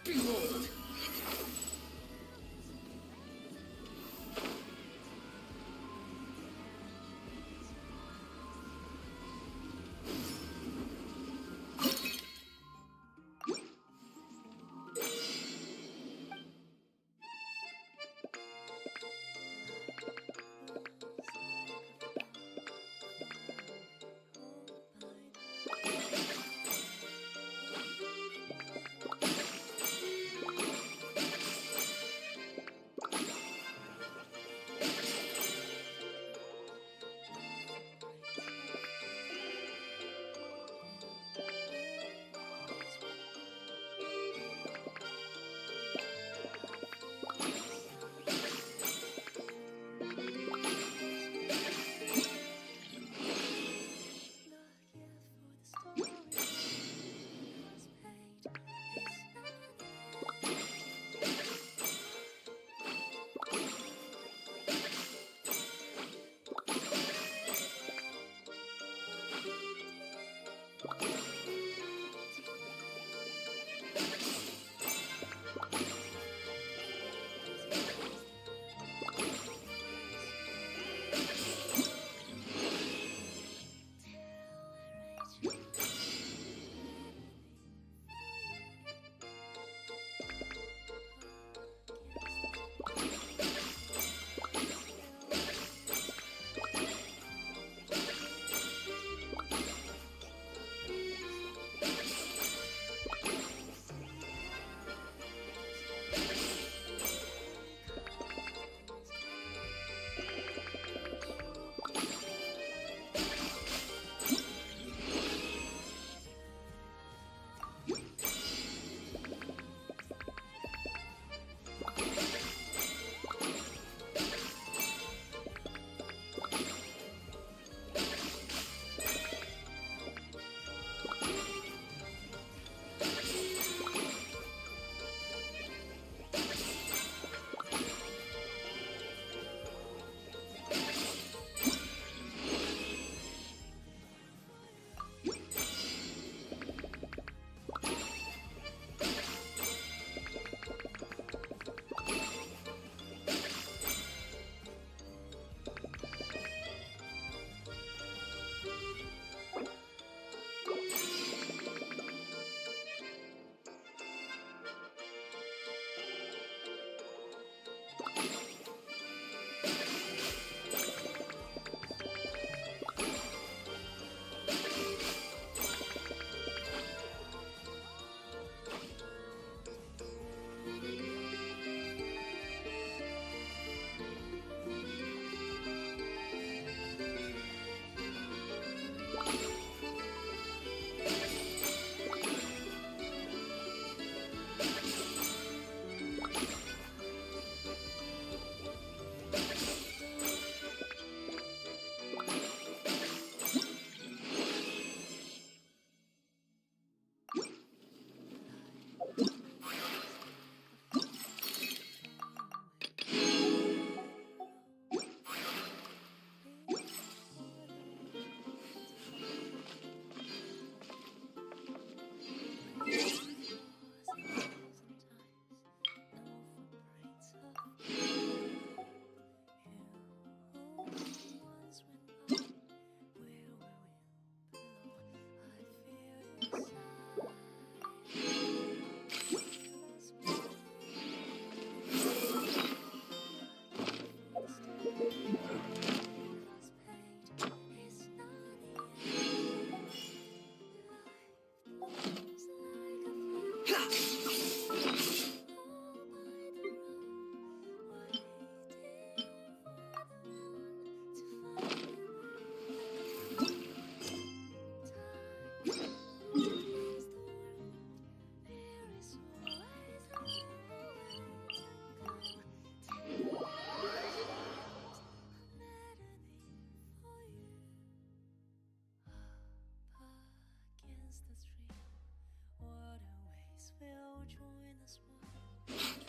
Behold!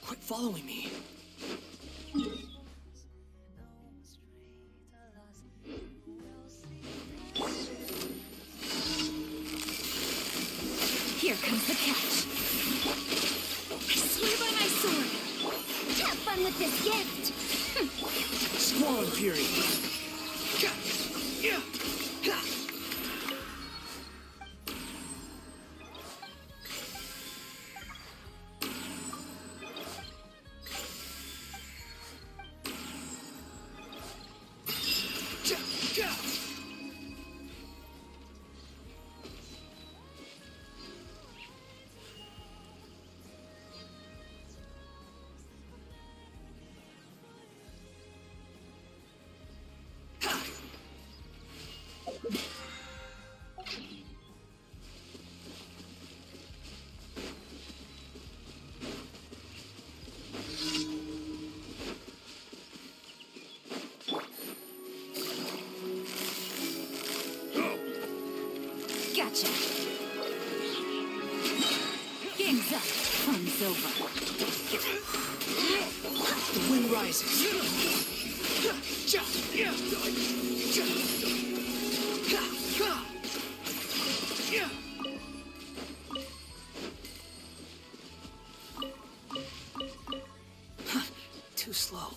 Quit following me. Here comes the catch. I swear by my sword. Have fun with this gift. Squall and Fury. Gotcha. Game's up. Fun's over. The wind rises. Too slow.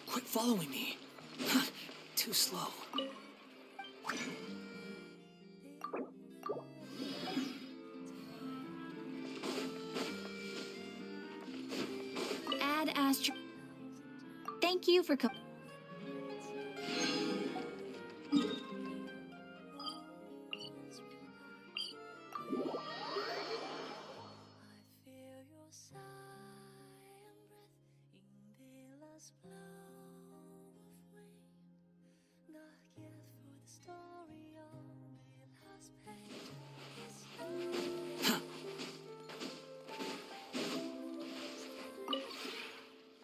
Quit following me. Too slow. Ad Astra. Thank you for coming.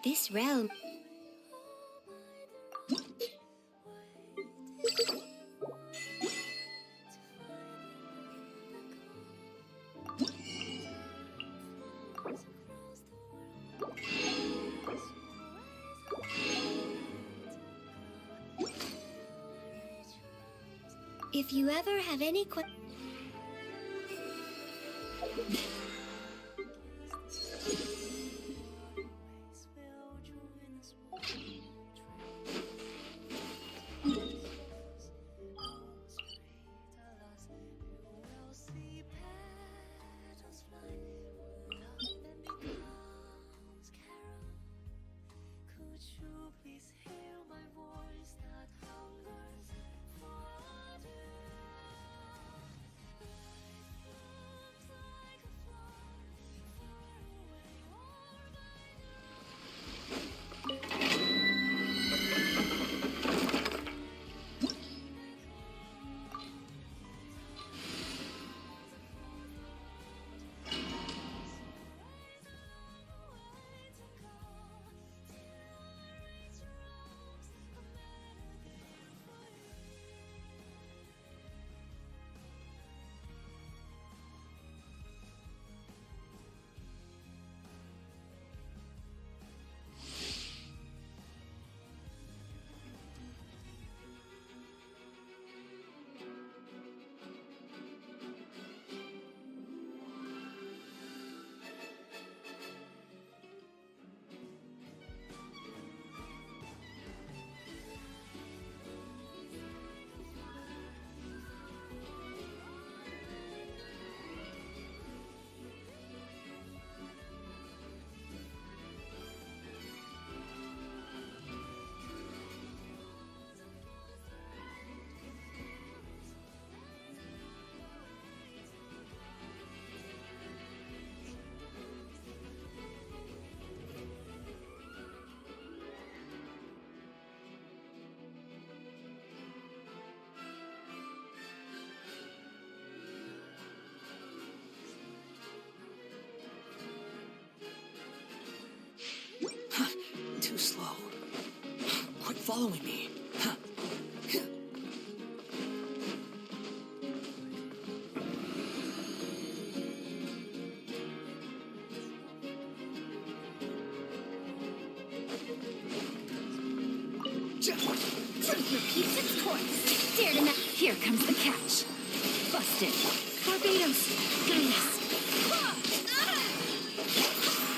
This realm. If you ever have any questions. Too slow. Quit following me. Truth repeats its course. Dare to Here comes the catch. Busted. Barbados. Guide us.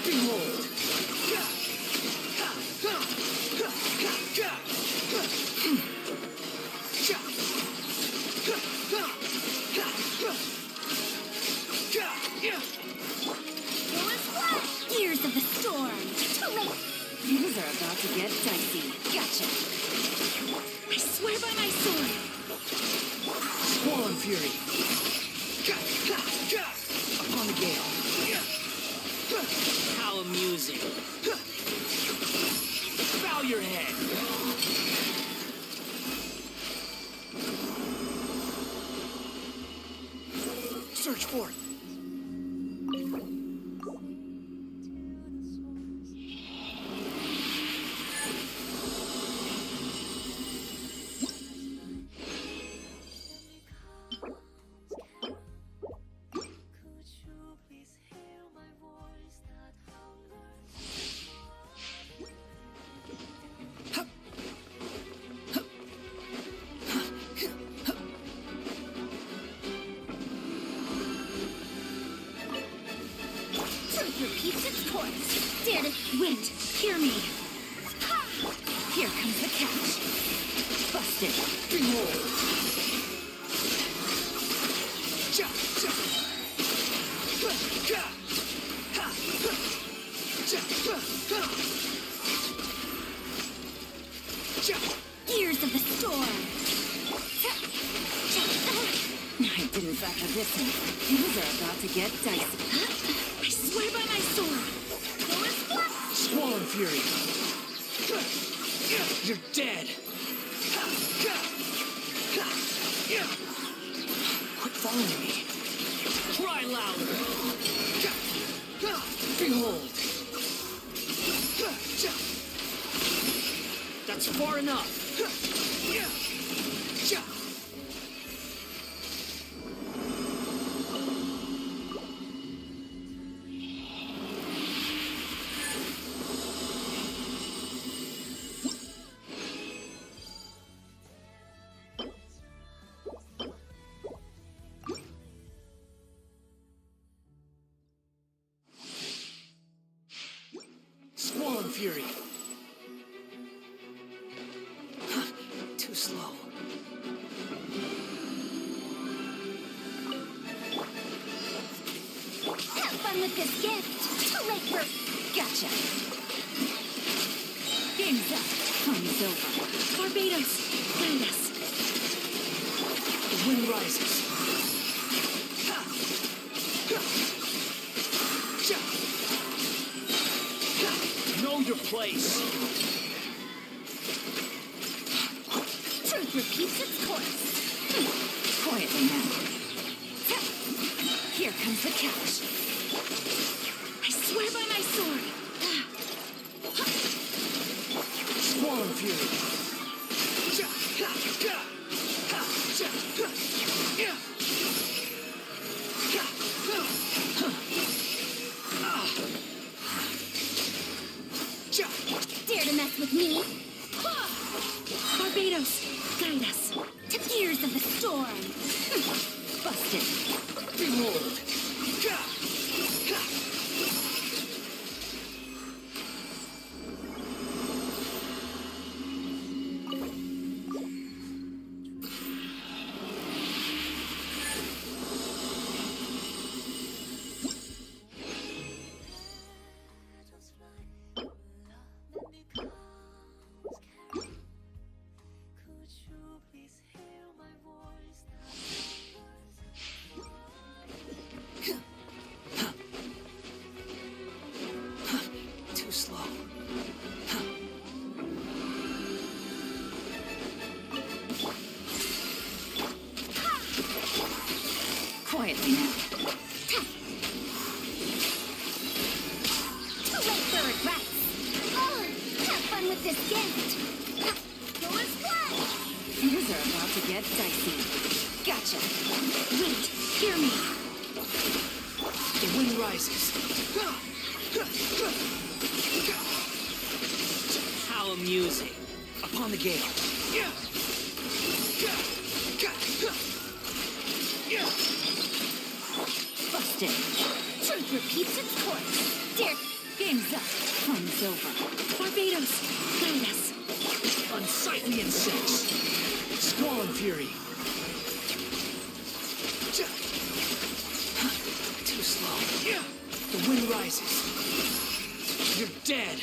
Behold. Gears of the storm. Too late. Things are about to get dicey. Gotcha. I swear by my sword. Squall and fury. Upon the gale. How amusing. Bow your head. Search forth. Repeats its course. Dare to Wind, hear me. Here comes the catch. Busted. Behold. gears of the storm. I didn't factor this in. Things are about to get dicey. I swear by my sword. Squall and fury. You're dead. Quit following me. Cry louder. Behold. That's far enough. Squall and fury. Too slow. Have fun with this gift. Too late for... Gotcha. Game's up. Fun's over. Barbados, guide us. The wind rises. Know your place. Truth repeats its course. Quietly now. Here comes the catch. I swear by my sword. Squall and fury. Dare to mess with me? Barbados, guide us. To gears of the storm. Busted. Behold. Too slow. Quietly now. Too late for regrets. Oh, have fun with this gift. Go and splash. Things are about to get dicey. Gotcha. Wait, hear me. The wind rises. How amusing. A upon the gale. Busted. Truth repeats its course. Dare. Game's up. Fun's over. Barbados, guide us. Unsightly insects. Squall and fury. Too slow. The wind rises. You're dead.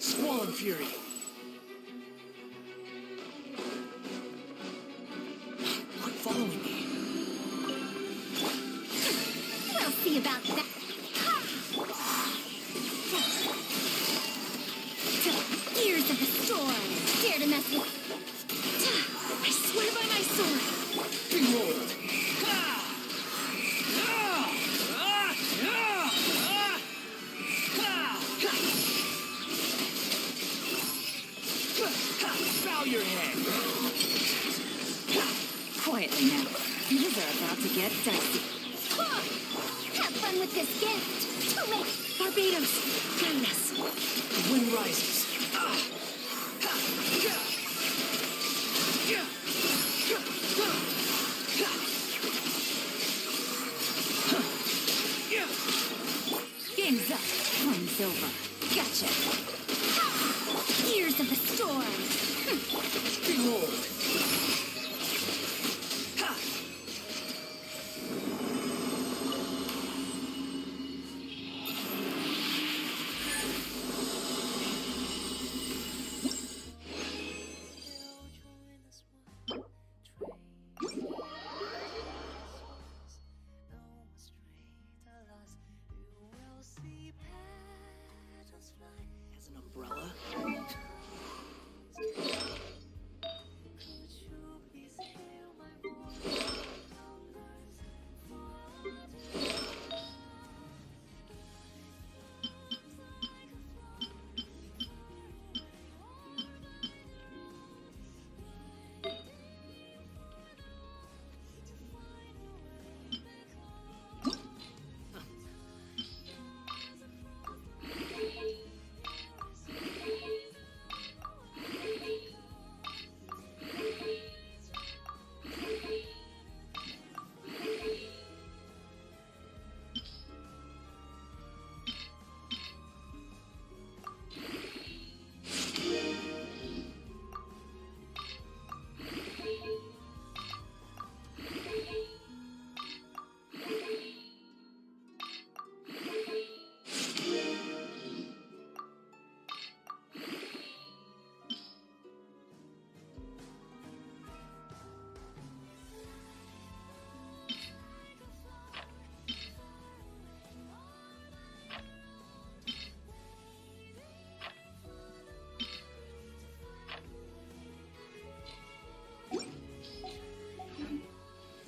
Squall and fury. Quit following me. We'll see about that. Ears of the storm. Dare to mess with. I swear by my sword. Behold. Bow your head. Quietly now. Things are about to get dicey. Have fun with this gift. Too late. Barbados, guide us. The wind rises. Game's up. Fun's over. Gotcha. Ears of the storm. Behold. As an umbrella?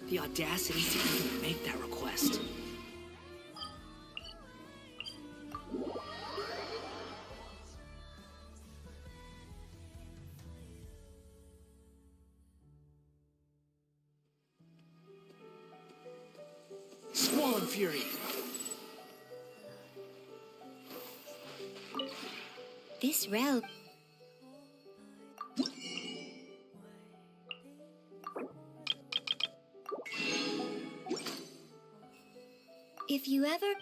The audacity to even make that request. Squall and fury. This realm. If you ever...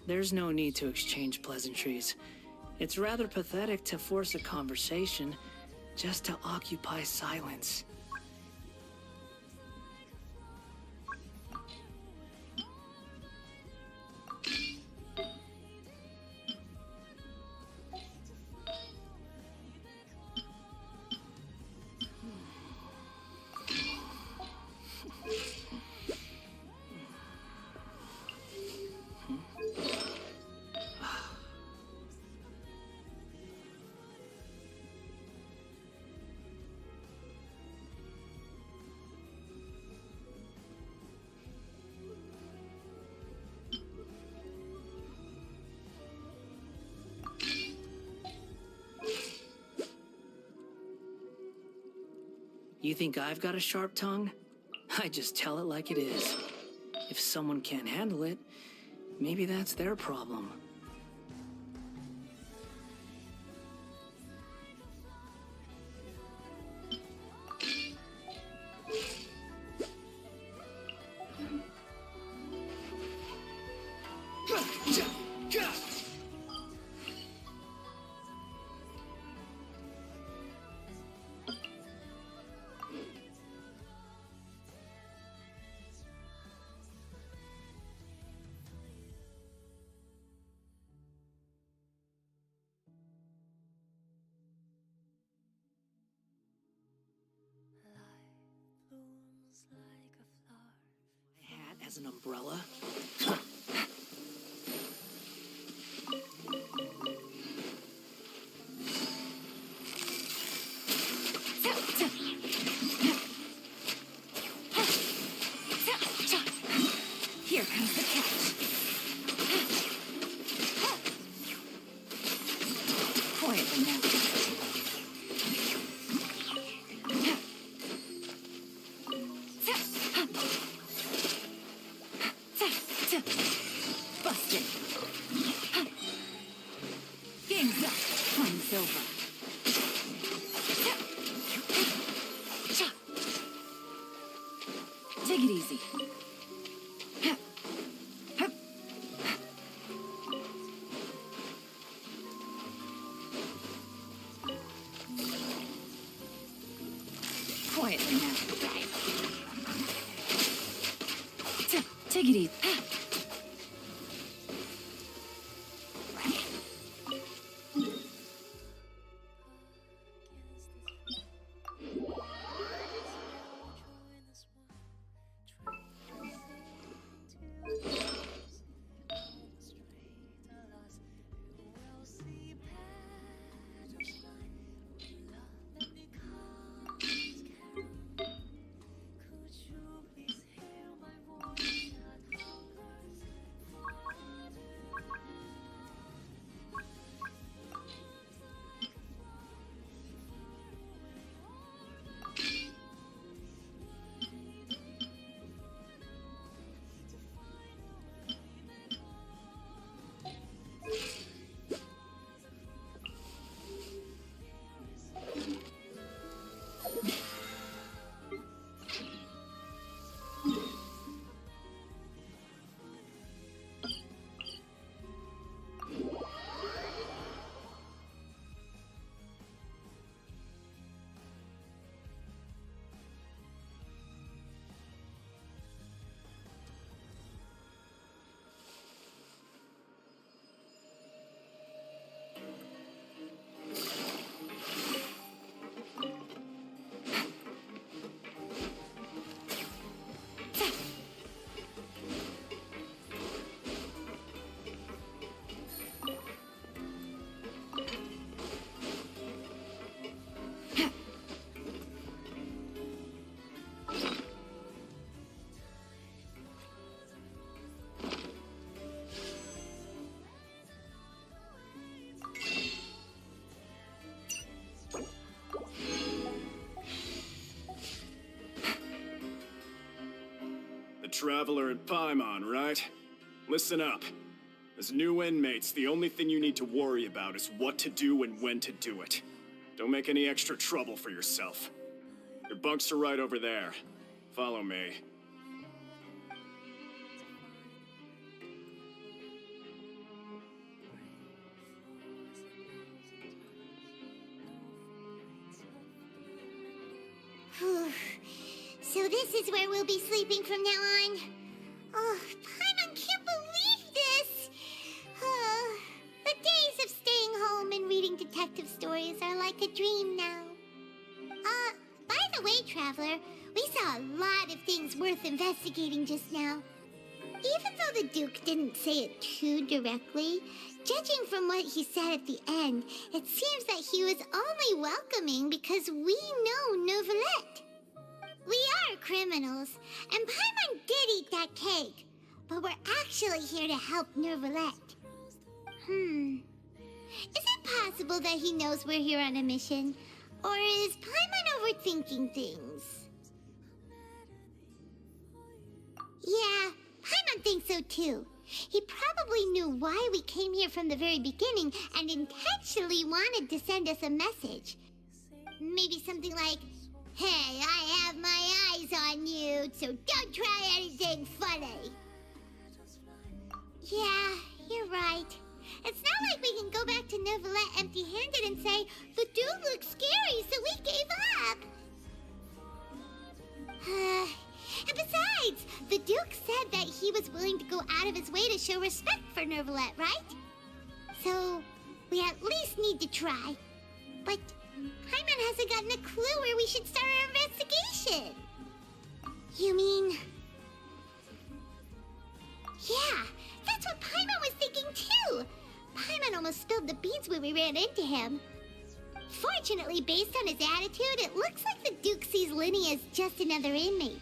There's no need to exchange pleasantries. It's rather pathetic to force a conversation just to occupy silence. You think I've got a sharp tongue? I just tell it like it is. If someone can't handle it, maybe that's their problem. Hat as an umbrella? Here comes the catch. Quietly now. Busted. Game's up. Fun's over. Take it easy. Quietly now. Take it easy. Traveler in Paimon, right? Listen up. As new inmates, the only thing you need to worry about is what to do and when to do it. Don't make any extra trouble for yourself. Your bunks are right over there. Follow me. Oh, so this is where we'll be sleeping from now on. Oh, Paimon can't believe this. The days of staying home and reading detective stories are like a dream now. By the way, Traveler, we saw a lot of things worth investigating just now. Even though the Duke didn't say it too directly, judging from what he said at the end, it seems that he was only welcoming because we know Neuvillette. We are criminals, and Paimon did eat that cake, but we're actually here to help Neuvillette. Is it possible that he knows we're here on a mission? Or is Paimon overthinking things? Yeah, Paimon thinks so too. He probably knew why we came here from the very beginning and intentionally wanted to send us a message. Maybe something like, "Hey, I have my eyes on you, so don't try anything funny." Yeah, you're right. It's not like we can go back to Neuvillette empty-handed and say, "The dude looks scary, so we gave up." And besides, the Duke said that he was willing to go out of his way to show respect for Neuvillette, right? So, we at least need to try. But Paimon hasn't gotten a clue where we should start our investigation. You mean... Yeah, that's what Paimon was thinking too. Paimon almost spilled the beans when we ran into him. Fortunately, based on his attitude, it looks like the Duke sees Linny as just another inmate.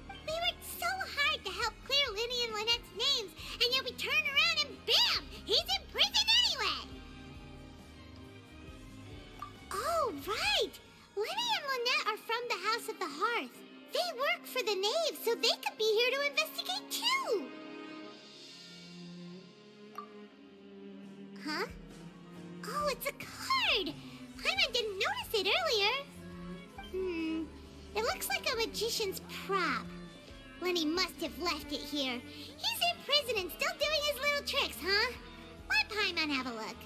We worked so hard to help clear Linny and Lynette's names, and yet we turn around and bam! He's in prison anyway! Oh, right! Linny and Lynette are from the House of the Hearth. They work for the Knave, so they could be here to investigate too! Huh? Oh, it's a card! Paimon didn't notice it earlier. It looks like a magician's prop. Lenny must have left it here. He's in prison and still doing his little tricks, huh? Let Paimon have a look.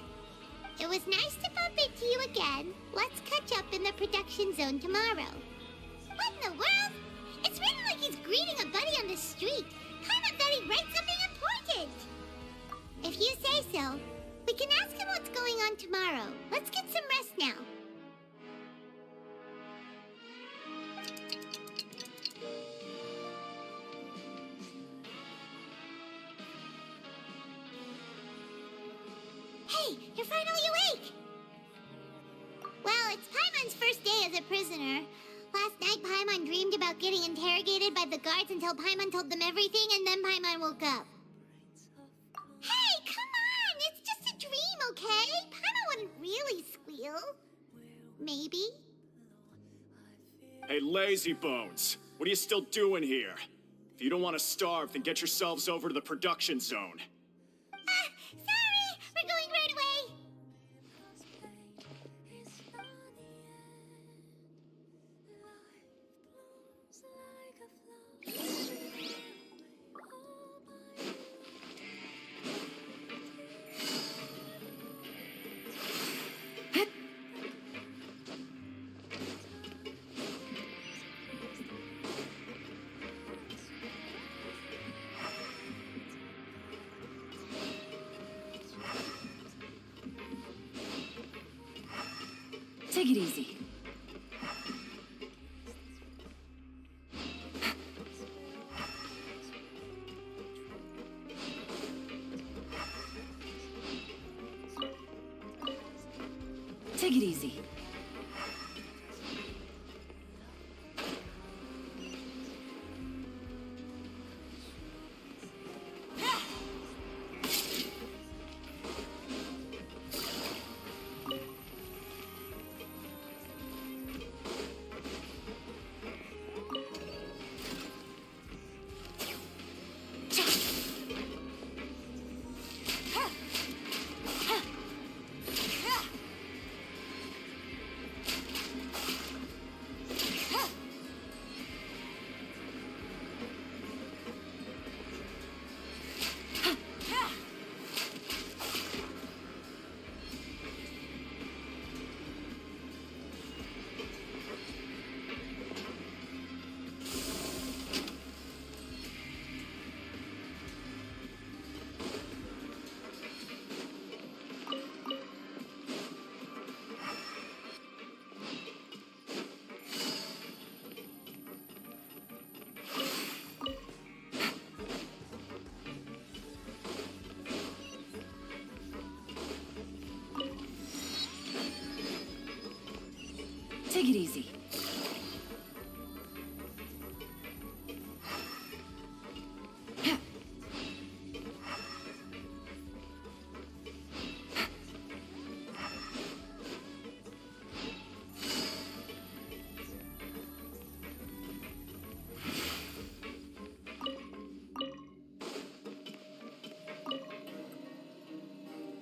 It was nice to bump into you again. Let's catch up in the production zone tomorrow. What in the world? It's written like he's greeting a buddy on the street. Paimon thought he'd write something important. If you say so, we can ask him what's going on tomorrow. Let's get some rest now. Hey, you're finally awake! Well, it's Paimon's first day as a prisoner. Last night, Paimon dreamed about getting interrogated by the guards until Paimon told them everything, and then Paimon woke up. Hey, come on! It's just a dream, okay? Paimon wouldn't really squeal. Maybe? Hey, lazy bones. What are you still doing here? If you don't want to starve, then get yourselves over to the production zone. Sorry! We're going right away! Take it easy. Take it easy. Take it easy.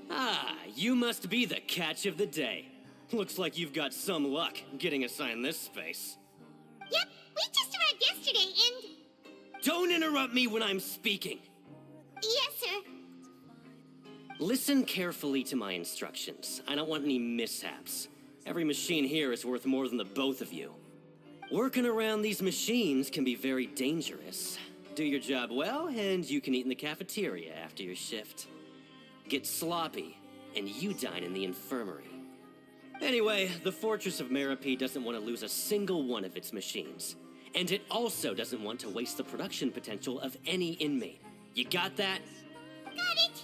Ah, you must be the catch of the day. Looks like you've got some luck getting assigned this space. Yep, we just arrived yesterday and... Don't interrupt me when I'm speaking. Yes, sir. Listen carefully to my instructions. I don't want any mishaps. Every machine here is worth more than the both of you. Working around these machines can be very dangerous. Do your job well, and you can eat in the cafeteria after your shift. Get sloppy, and you dine in the infirmary. Anyway, the Fortress of Meropee doesn't want to lose a single one of its machines. And it also doesn't want to waste the production potential of any inmate. You got that? Got it.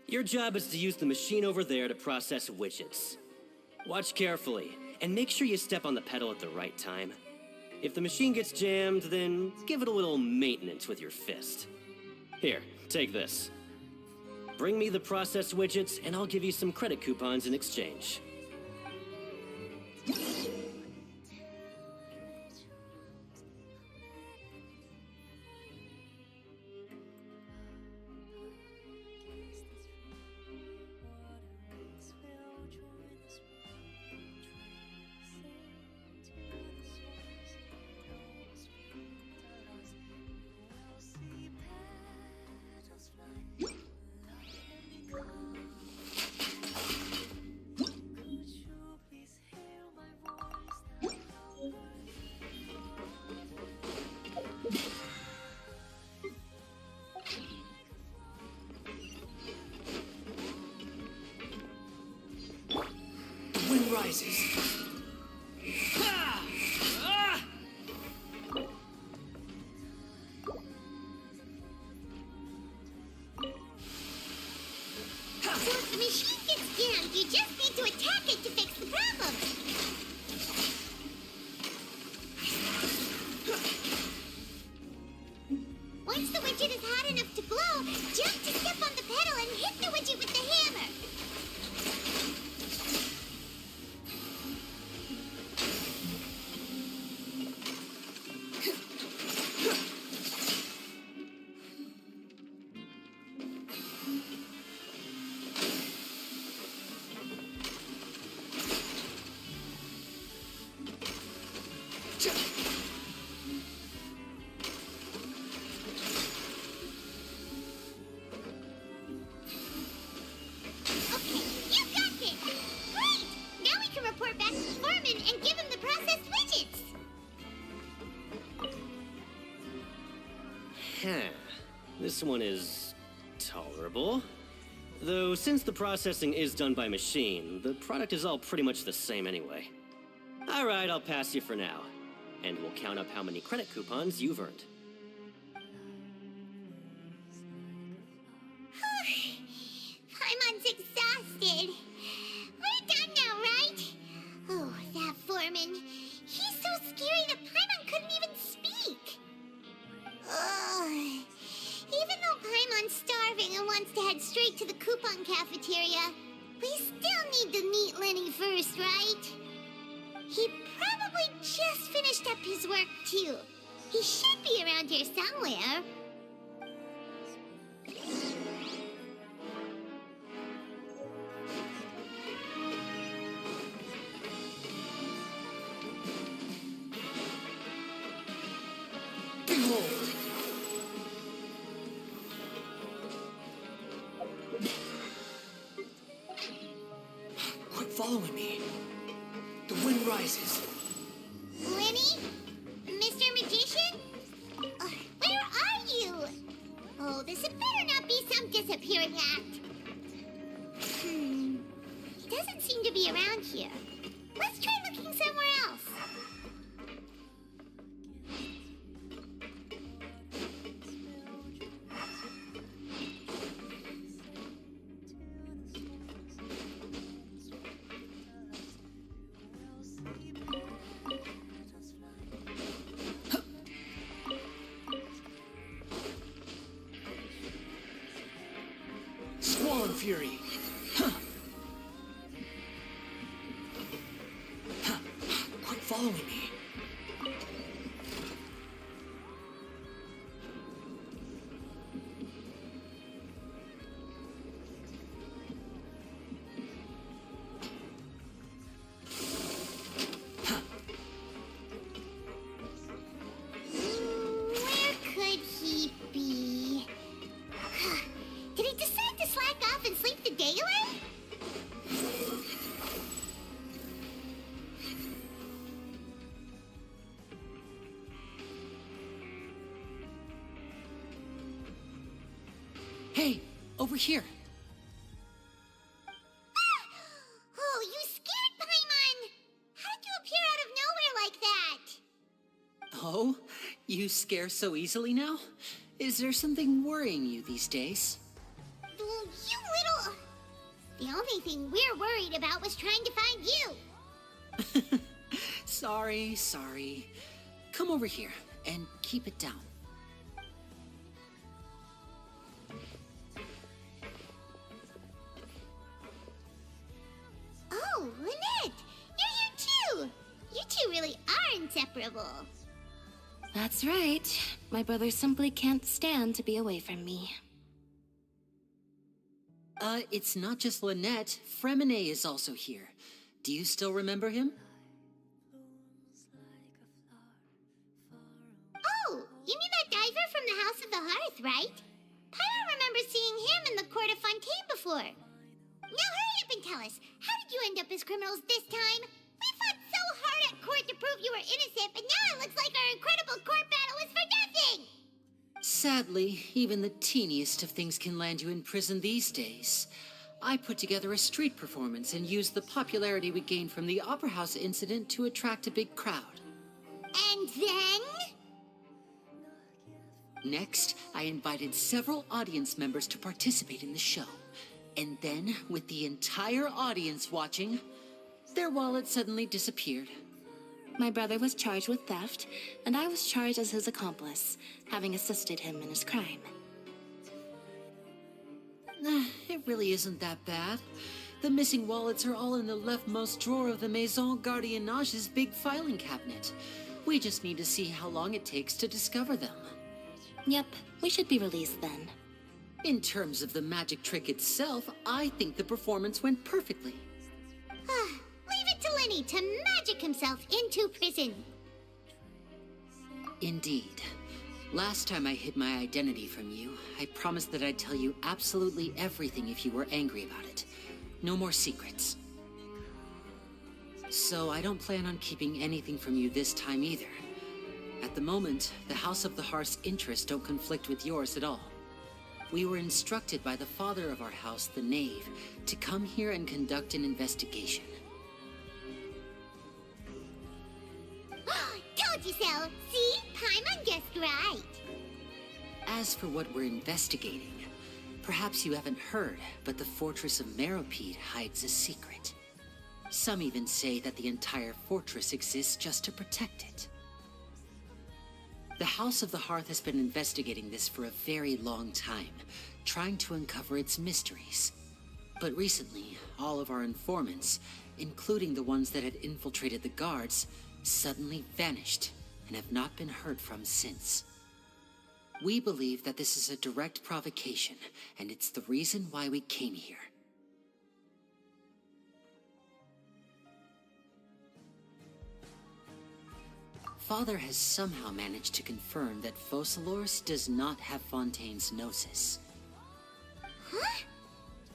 Your job is to use the machine over there to process widgets. Watch carefully, and make sure you step on the pedal at the right time. If the machine gets jammed, then give it a little maintenance with your fist. Here, take this. Bring me the processed widgets, and I'll give you some credit coupons in exchange. The wind rises. Ah! Ah! So if the machine gets jammed, you just need to attack it to fix the problem. Once the widget is hot enough to blow, jump to step on the pedal and hit the widget with the hammer. Okay, you got this! Great! Now we can report back to the foreman and give him the processed widgets! Huh. This one is tolerable. Though, since the processing is done by machine, the product is all pretty much the same anyway. Alright, I'll pass you for now. And we'll count up how many credit coupons you've earned. Paimon's exhausted. We're done now, right? Oh, that foreman. He's so scary that Paimon couldn't even speak. Ugh. Even though Paimon's starving and wants to head straight to the coupon cafeteria, we still need to meet Lenny first, right? He probably just finished up his work, too. He should be around here somewhere. Behold! Quit following me. The wind rises. Lenny? Mr. Magician? Where are you? Oh, this had better not be some disappearing act. He doesn't seem to be around here. Let's try looking somewhere else. fury. Huh. Huh. Quit following me. Where could he be? Did he decide to slack off and sleep the day away? Hey, over here. Oh, you scared Paimon! How did you appear out of nowhere like that? Oh, you scare so easily now? Is there something worrying you these days? You little... The only thing we're worried about was trying to find you. Sorry. Come over here and keep it down. Oh, Lynette! You're here too! You two really are inseparable. That's right. My brother simply can't stand to be away from me. It's not just Lynette. Fremine is also here. Do you still remember him? Oh, you mean that diver from the House of the Hearth, right? Paimon remembers seeing him in the Court of Fontaine before. Now hurry up and tell us, how did you end up as criminals this time? We fought so hard at court to prove you were innocent, but now it looks like our incredible court battle was for nothing! Sadly, even the teeniest of things can land you in prison these days. I put together a street performance and used the popularity we gained from the Opera House incident to attract a big crowd. And then? Next, I invited several audience members to participate in the show. And then, with the entire audience watching, their wallet suddenly disappeared. My brother was charged with theft, and I was charged as his accomplice, having assisted him in his crime. It really isn't that bad. The missing wallets are all in the leftmost drawer of the Maison Gardiennage's big filing cabinet. We just need to see how long it takes to discover them. Yep, we should be released then. In terms of the magic trick itself, I think the performance went perfectly. Leave it to Lenny to magic himself into prison. Indeed. Last time I hid my identity from you, I promised that I'd tell you absolutely everything if you were angry about it. No more secrets. So I don't plan on keeping anything from you this time either. At the moment, the House of the Hearth's interests don't conflict with yours at all. We were instructed by the father of our house, the Knave, to come here and conduct an investigation. Told you so! See? Paimon guessed right. As for what we're investigating, perhaps you haven't heard, but the fortress of Meropide hides a secret. Some even say that the entire fortress exists just to protect it. The House of the Hearth has been investigating this for a very long time, trying to uncover its mysteries. But recently, all of our informants, including the ones that had infiltrated the guards, suddenly vanished and have not been heard from since. We believe that this is a direct provocation, and it's the reason why we came here. Father has somehow managed to confirm that Focalors does not have Fontaine's Gnosis. Huh?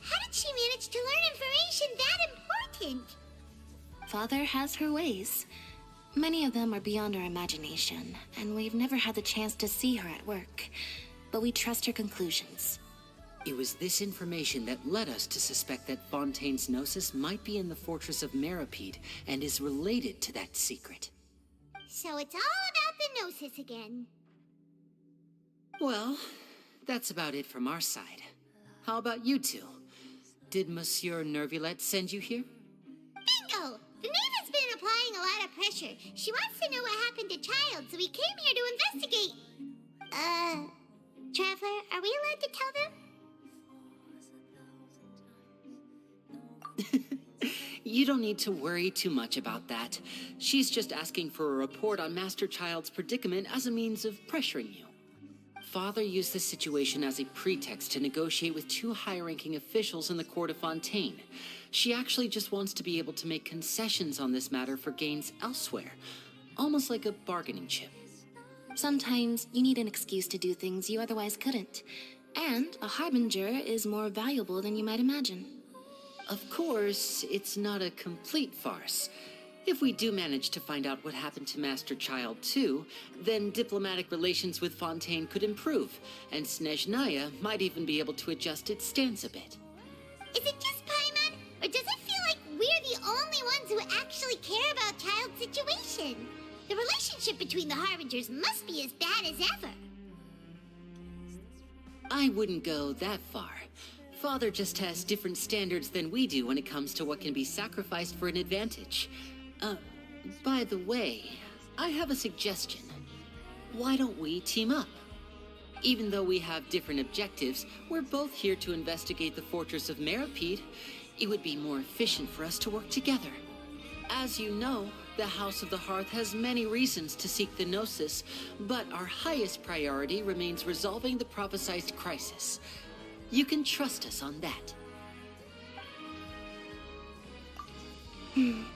How did she manage to learn information that important? Father has her ways. Many of them are beyond our imagination, and we've never had the chance to see her at work. But we trust her conclusions. It was this information that led us to suspect that Fontaine's Gnosis might be in the fortress of Meropide and is related to that secret. So it's all about the Gnosis again. Well, that's about it from our side. How about you two? Did Monsieur Nervulette send you here? Bingo! The Knave has been applying a lot of pressure. She wants to know what happened to Child, so we came here to investigate. Traveler, are we allowed to tell them? You don't need to worry too much about that. She's just asking for a report on Master Child's predicament as a means of pressuring you. Father used this situation as a pretext to negotiate with two high-ranking officials in the court of Fontaine. She actually just wants to be able to make concessions on this matter for gains elsewhere, almost like a bargaining chip. Sometimes you need an excuse to do things you otherwise couldn't. And a harbinger is more valuable than you might imagine. Of course, it's not a complete farce. If we do manage to find out what happened to Master Child too, then diplomatic relations with Fontaine could improve, and Snezhnaya might even be able to adjust its stance a bit. Is it just Paimon, or does it feel like we're the only ones who actually care about Child's situation? The relationship between the Harbingers must be as bad as ever. I wouldn't go that far. Father just has different standards than we do when it comes to what can be sacrificed for an advantage. By the way, I have a suggestion. Why don't we team up? Even though we have different objectives, we're both here to investigate the fortress of Meropide. It would be more efficient for us to work together. As you know, the House of the Hearth has many reasons to seek the Gnosis, but our highest priority remains resolving the prophesized crisis. You can trust us on that.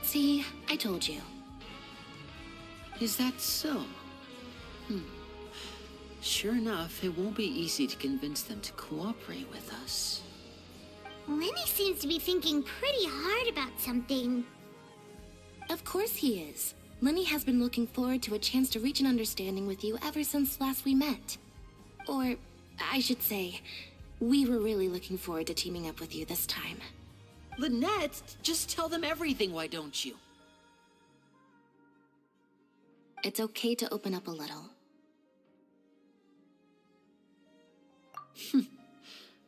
See, I told you. Is that so? Sure enough, it won't be easy to convince them to cooperate with us. Lenny seems to be thinking pretty hard about something. Of course he is. Lenny has been looking forward to a chance to reach an understanding with you ever since last we met. Or, I should say, we were really looking forward to teaming up with you this time. Lynette, just tell them everything, why don't you? It's okay to open up a little.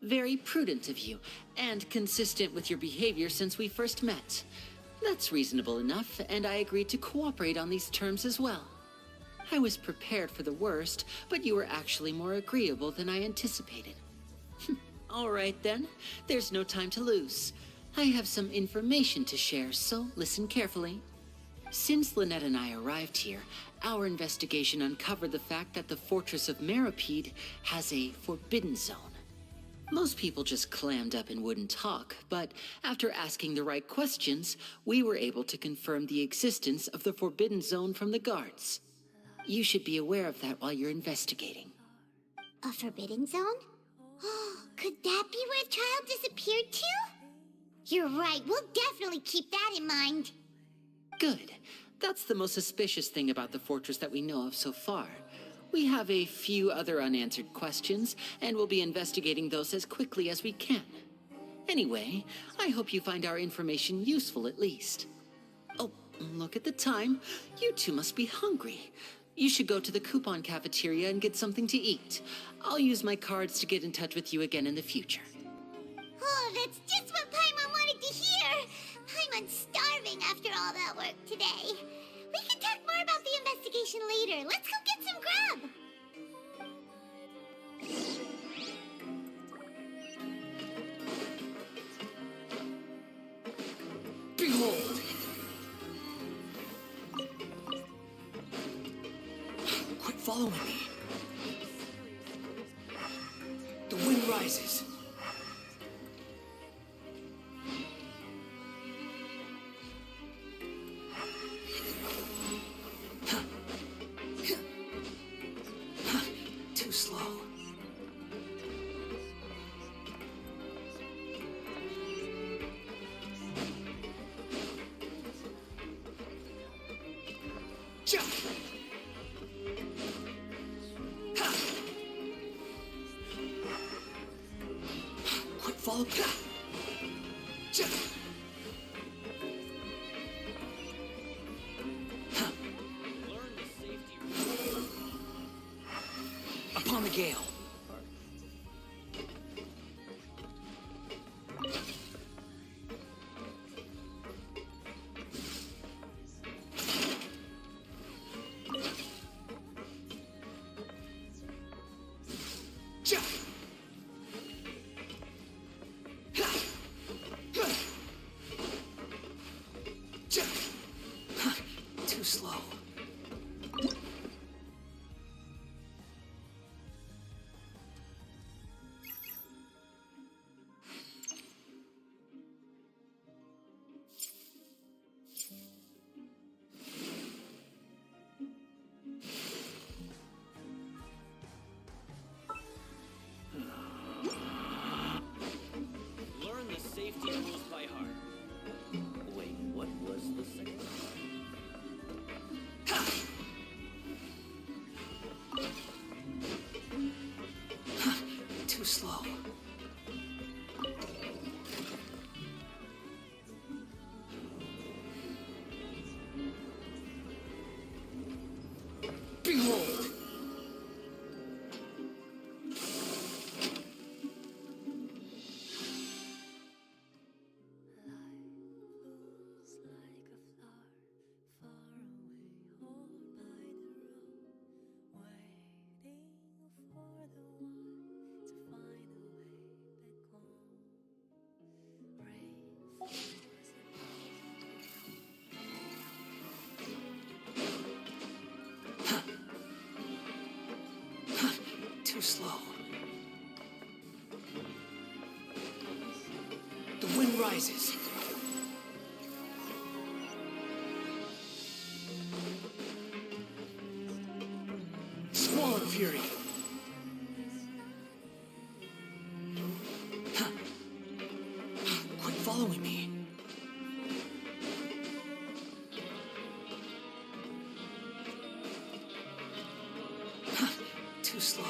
Very prudent of you, and consistent with your behavior since we first met. That's reasonable enough, and I agreed to cooperate on these terms as well. I was prepared for the worst, but you were actually more agreeable than I anticipated. All right then, there's no time to lose. I have some information to share, so listen carefully. Since Lynette and I arrived here, our investigation uncovered the fact that the Fortress of Meropide has a forbidden zone. Most people just clammed up and wouldn't talk, but after asking the right questions, we were able to confirm the existence of the forbidden zone from the guards. You should be aware of that while you're investigating. A forbidden zone? Could that be where Child disappeared to? You're right, we'll definitely keep that in mind. Good. That's the most suspicious thing about the fortress that we know of so far. We have a few other unanswered questions, and we'll be investigating those as quickly as we can. Anyway, I hope you find our information useful at least. Oh, look at the time. You two must be hungry. You should go to the coupon cafeteria and get something to eat. I'll use my cards to get in touch with you again in the future. Oh, that's just what Paimon wanted to hear! Paimon's starving after all that work today. We can talk more about the investigation later. Let's go get some grub! Behold! Quit following me. The wind rises. Too slow. Jump! Ha! Quick follow. Ha! Jump! Ha! Upon the gale. Jump! Ha! Ha! slow. Behold! Too slow. The wind rises. Squall of fury. Quit following me. Too slow.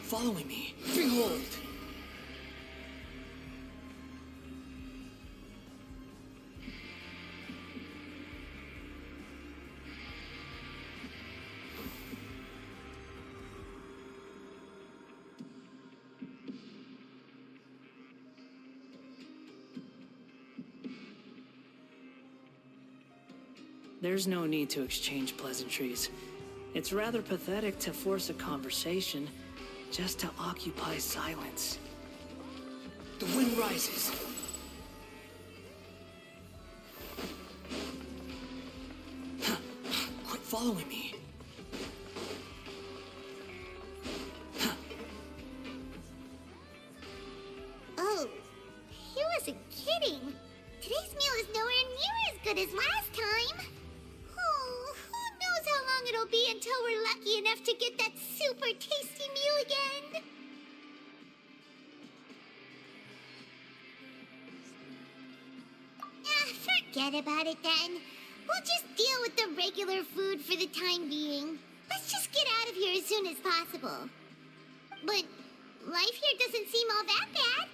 Following me. Behold! There's no need to exchange pleasantries. It's rather pathetic to force a conversation just to occupy silence. The wind rises. Quit following me. Oh, he wasn't kidding. Today's meal is nowhere near as good as last time. Oh, who knows how long it'll be until we're lucky enough to get that super tasty meal again. Forget about it then. We'll just deal with the regular food for the time being. Let's just get out of here as soon as possible. But life here doesn't seem all that bad.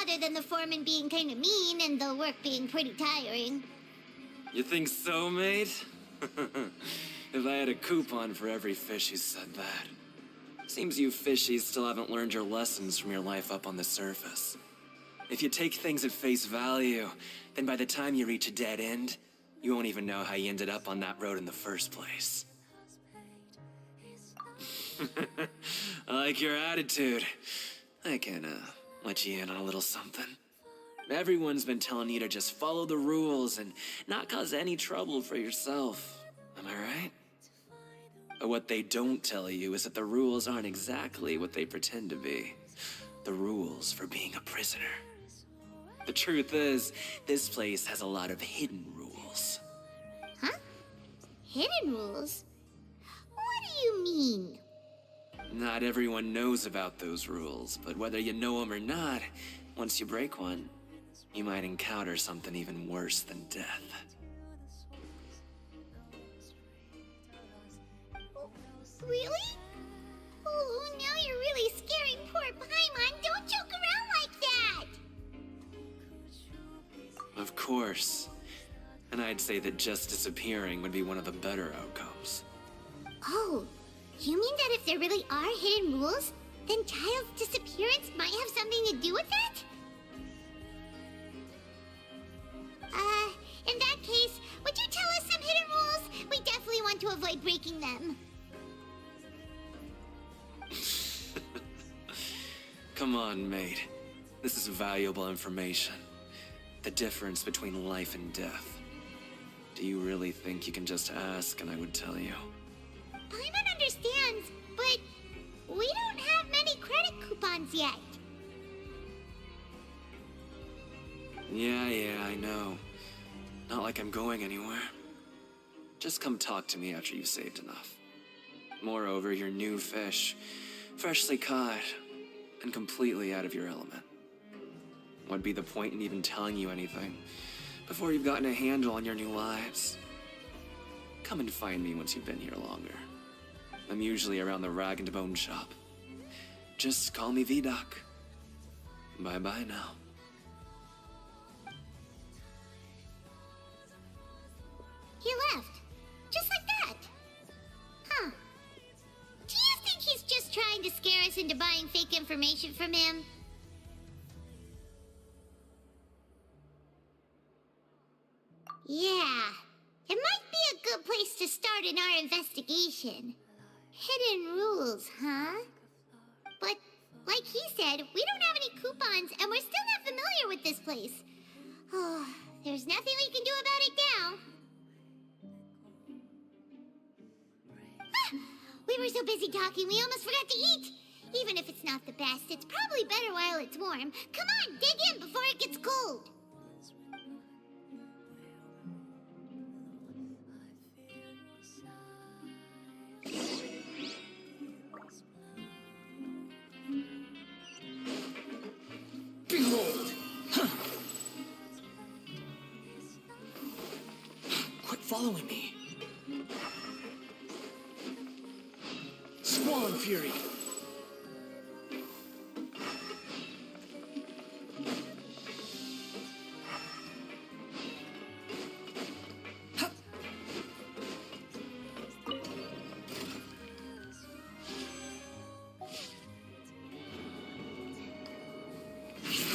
Other than the foreman being kind of mean and the work being pretty tiring. You think so, mate? If I had a coupon for every fish who said that. Seems you fishies still haven't learned your lessons from your life up on the surface. If you take things at face value, then by the time you reach a dead end, you won't even know how you ended up on that road in the first place. I like your attitude. I can, let you in on a little something. Everyone's been telling you to just follow the rules and not cause any trouble for yourself. Am I right? But what they don't tell you is that the rules aren't exactly what they pretend to be. The rules for being a prisoner. The truth is, this place has a lot of hidden rules. Huh? Hidden rules? What do you mean? Not everyone knows about those rules, but whether you know them or not, once you break one, you might encounter something even worse than death. Really? Oh, now you're really scaring poor Paimon. Don't joke around like that! Of course. And I'd say that just disappearing would be one of the better outcomes. Oh, you mean that if there really are hidden rules, then Child's disappearance might have something to do with that? In that case, would you tell us some hidden rules? We definitely want to avoid breaking them. Come on, mate. This is valuable information. The difference between life and death. Do you really think you can just ask and I would tell you? Paimon understands, but we don't have many credit coupons yet. Yeah, I know. Not like I'm going anywhere. Just come talk to me after you've saved enough. Moreover, you're new fish, freshly caught, and completely out of your element. What'd be the point in even telling you anything before you've gotten a handle on your new lives? Come and find me once you've been here longer. I'm usually around the rag and bone shop. Just call me V-Doc. Bye-bye now. He left. Just like that. Huh. Do you think he's just trying to scare us into buying fake information from him? Yeah. It might be a good place to start in our investigation. Hidden rules, huh? But, like he said, we don't have any coupons, and we're still not familiar with this place. Oh, there's nothing we can do about it now. We were so busy talking, we almost forgot to eat. Even if it's not the best, it's probably better while it's warm. Come on, dig in before it gets cold. Behold! Huh. Quit following me. Squall and Fury. Huh.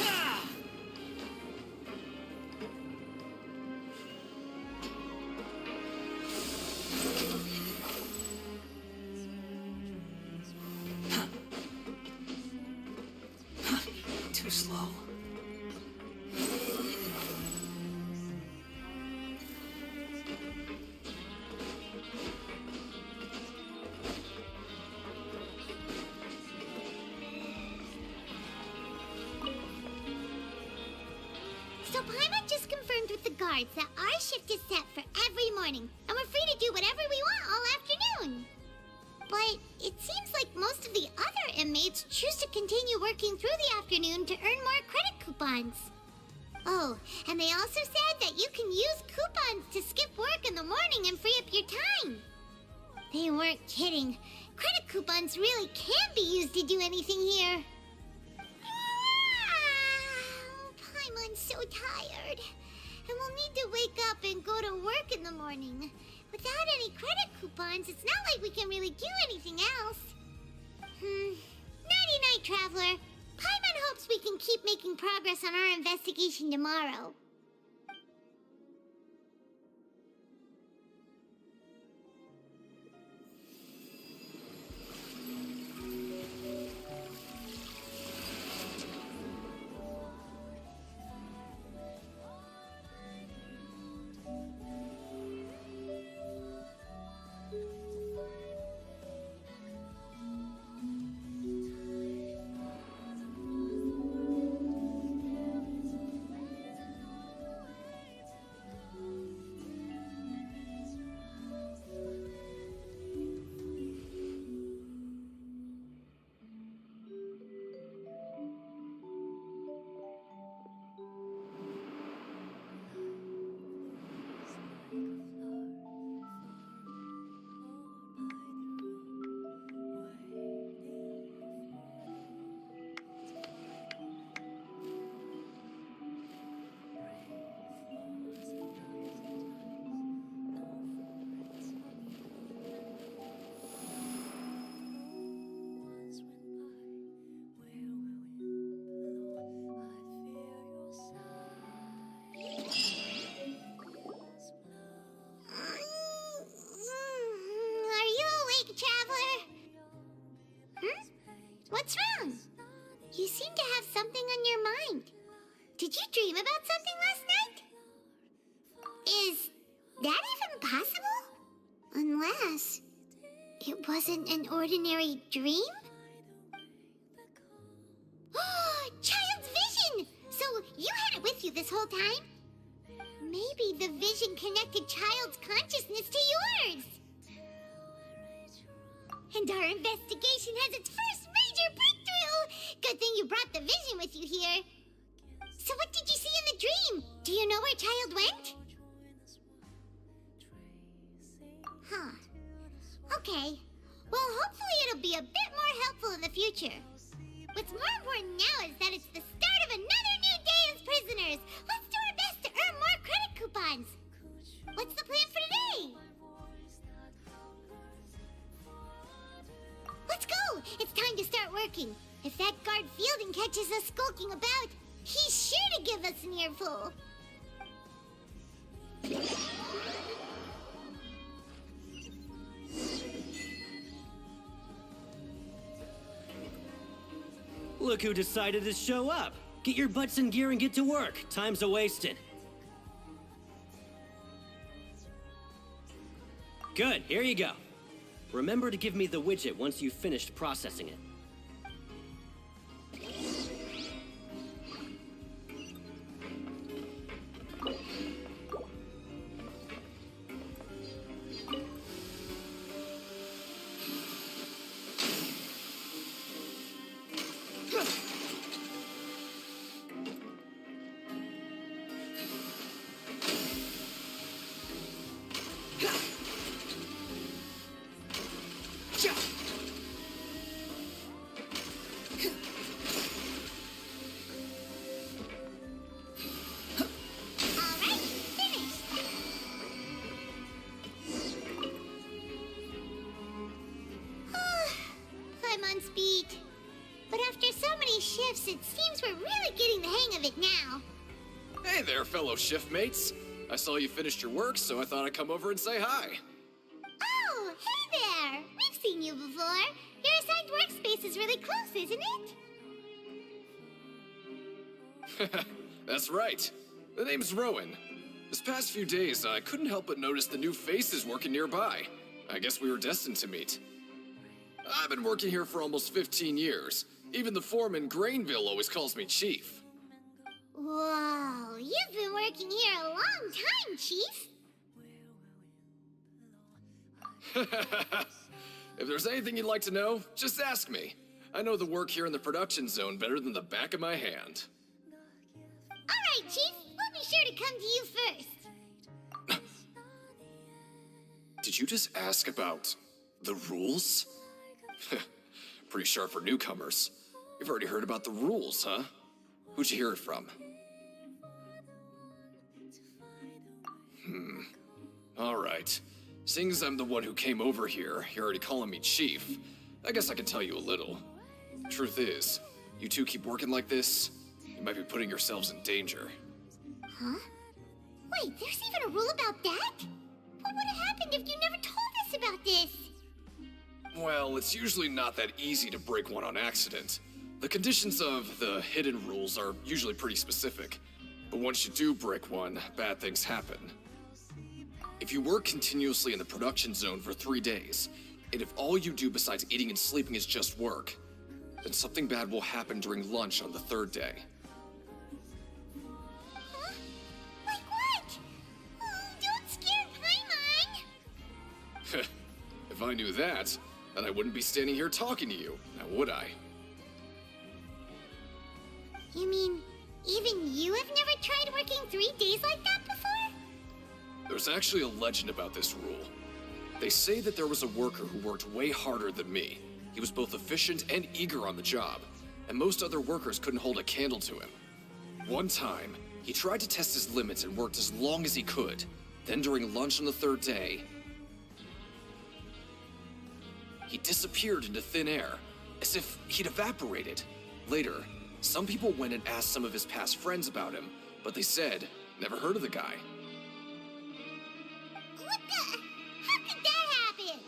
Ah! Too slow. So Paimon just confirmed with the guards that our shift is set for every morning, and we're free to do whatever we want all afternoon. But it seems like most of the other inmates choose to continue working through the afternoon to earn more credit coupons. Oh, and they also said that you can use coupons to skip work in the morning and free up your time. They weren't kidding. Credit coupons really can be used to do anything here. Paimon's so tired. And we'll need to wake up and go to work in the morning. Without any credit coupons, it's not like we can really do anything else. Nighty-night, Traveler. Paimon hopes we can keep making progress on our investigation tomorrow. something on your mind. Did you dream about something last night? Is that even possible? Unless it wasn't an ordinary dream? Child's vision! So you had it with you this whole time? Maybe the vision connected Child's consciousness to yours. And our investigation has its first major breakthrough! Good thing you brought the vision with you here. So what did you see in the dream? Do you know where Child went? Huh. Okay. Well, hopefully it'll be a bit more helpful in the future. What's more important now is that it's the start of another new day as prisoners. Let's do our best to earn more credit coupons. What's the plan for today? Let's go! It's time to start working. If that guard Fielding catches us skulking about, he's sure to give us an earful. Look who decided to show up. Get your butts in gear and get to work. Time's a-wasting. Good, here you go. Remember to give me the widget once you've finished processing it. On speed. But after so many shifts, it seems we're really getting the hang of it now. Hey there, fellow shift mates. I saw you finished your work, so I thought I'd come over and say hi. Oh, hey there! We've seen you before. Your assigned workspace is really close, isn't it? That's right. The name's Rowan. This past few days, I couldn't help but notice the new faces working nearby. I guess we were destined to meet. I've been working here for almost 15 years. Even the foreman, Grainville, always calls me Chief. Whoa, you've been working here a long time, Chief. If there's anything you'd like to know, just ask me. I know the work here in the production zone better than the back of my hand. All right, Chief. We'll be sure to come to you first. Did you just ask about the rules? Pretty sharp for newcomers. You've already heard about the rules, huh? Who'd you hear it from? All right. Seeing as I'm the one who came over here, you're already calling me Chief. I guess I can tell you a little. Truth is, you two keep working like this, you might be putting yourselves in danger. Huh? Wait, there's even a rule about that? What would have happened if you never told us about this? Well, it's usually not that easy to break one on accident. The conditions of the hidden rules are usually pretty specific. But once you do break one, bad things happen. If you work continuously in the production zone for 3 days, and if all you do besides eating and sleeping is just work, then something bad will happen during lunch on the 3rd day. Huh? Like what? Oh, don't scare Paimon. If I knew that, then I wouldn't be standing here talking to you, now would I? You mean, even you have never tried working 3 days like that before? There's actually a legend about this rule. They say that there was a worker who worked way harder than me. He was both efficient and eager on the job, and most other workers couldn't hold a candle to him. One time, he tried to test his limits and worked as long as he could. Then during lunch on the 3rd day, he disappeared into thin air, as if he'd evaporated. Later, some people went and asked some of his past friends about him, but they said, never heard of the guy. What the? How could that happen?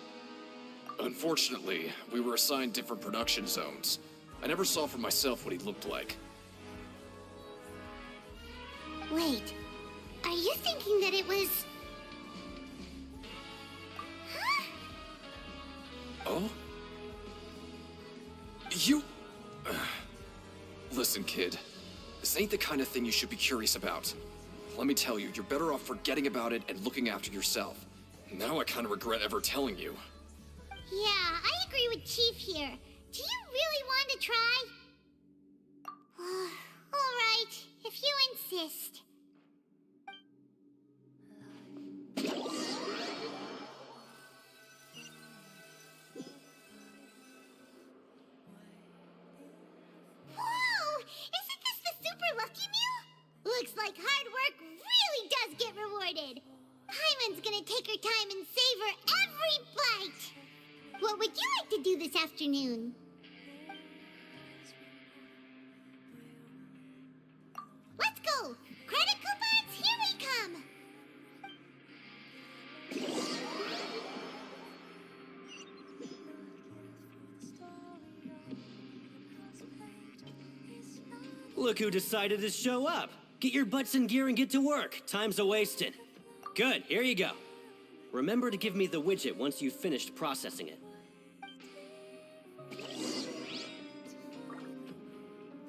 Unfortunately, we were assigned different production zones. I never saw for myself what he looked like. Wait, are you thinking that it was... Huh? Oh? You... Listen, kid. This ain't the kind of thing you should be curious about. Let me tell you, you're better off forgetting about it and looking after yourself. Now I kind of regret ever telling you. Yeah, I agree with Chief here. Do you really want to try? All right, if you insist. Whoa! Isn't this the Super Lucky Meal? Looks like hard work really does get rewarded. Paimon's gonna take her time and savor every bite. What would you like to do this afternoon? Let's go! Credit coupons, here we come! Look who decided to show up. Get your butts in gear and get to work. Time's a-wasted. Good, here you go. Remember to give me the widget once you've finished processing it.